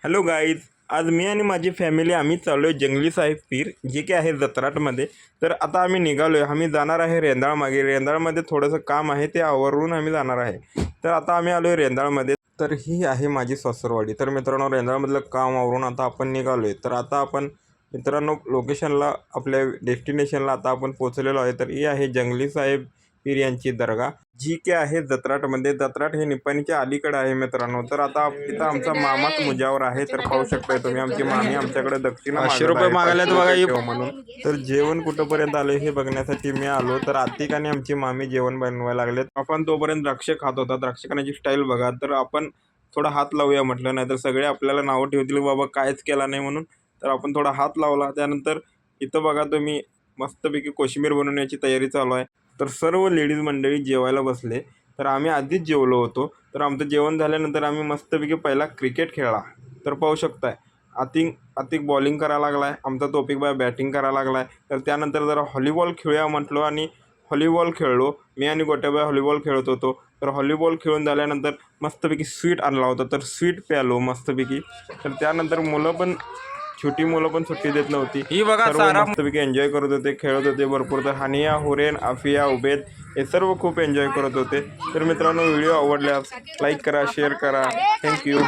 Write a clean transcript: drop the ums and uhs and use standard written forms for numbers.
Hello guys, आज मी आणि माझी फॅमिली आम्ही चाललो आहे जंगली साहेब पीर, जे की आहे जत्राटमध्ये. तर आता आम्ही निघालो आहे. आम्ही जाणार आहे रेंदाळमागे. रेंदाळमध्ये थोडंसं काम आहे, ते आवरून आम्ही जाणार आहे. तर आता आम्ही आलो आहे रेंदाळमध्ये. तर ही आहे माझी सासरवाडी. तर मित्रांनो, रेंदाळमधलं काम आवरून आता आपण निघालो आहे. तर आता आपण मित्रांनो लोकेशनला, आपल्या डेस्टिनेशनला आता आपण पोचलेलो आहे. तर ही आहे जंगली साहेब पीर यांची दर्गा, जी की आहे जत्राटमध्ये. जत्राट हे निपाणीच्या अलीकडे आहे मित्रांनो. तर आता इथं आमचा मामाच मुजावर आहे. तर पाहू शकताय तुम्ही, आमची मामी आमच्याकडे दक्षिणा 500 रुपये मागायला बघा. म्हणून. तर जेवण कुठंपर्यंत आले हे बघण्यासाठी मी आलो. तर आतिक आणि आमची मामी जेवण बनवायला लागलेत. आपण तोपर्यंत द्राक्ष खात होता. द्राक्ष खाण्याची स्टाईल बघा. तर आपण थोडा हात लावूया म्हटलं, नाही तर सगळे आपल्याला नावं ठेवतील बाबा कायच केला नाही म्हणून. तर आपण थोडा हात लावला. त्यानंतर इथं बघा तुम्ही, मस्तपैकी कोशिंबीर बनवण्याची तयारी चालू आहे. तर सर्व लेडीज मंडळी जेवायला बसले. तर आम्ही आधीच जेवलो होतो. तर आमचं जेवण झाल्यानंतर आम्ही मस्तपैकी पहिला क्रिकेट खेळला. तर पाहू शकताय, आतिक बॉलिंग करायला लागला आहे, आमचा तोपिकबाई बॅटिंग करायला लागला आहे. तर त्यानंतर जरा व्हॉलीबॉल खेळूया म्हटलो आणि व्हॉलीबॉल खेळलो. मी आणि गोट्याबाई व्हॉलीबॉल खेळत होतो. तर व्हॉलीबॉल खेळून झाल्यानंतर मस्तपैकी स्वीट आणला होता. तर स्वीट प्यालो मस्तपैकी. तर त्यानंतर छोटी मुलं पण सुट्टी देत नव्हती. ही बघा सर्व सारा मस्तपैकी एन्जॉय करत होते, खेळत होते भरपूर. तर हानिया, हुरेन, आफिया, उबेद हे सर्व खूप एन्जॉय करत होते. तर मित्रांनो, व्हिडिओ आवडल्यास लाईक करा, शेअर करा. थँक्यू.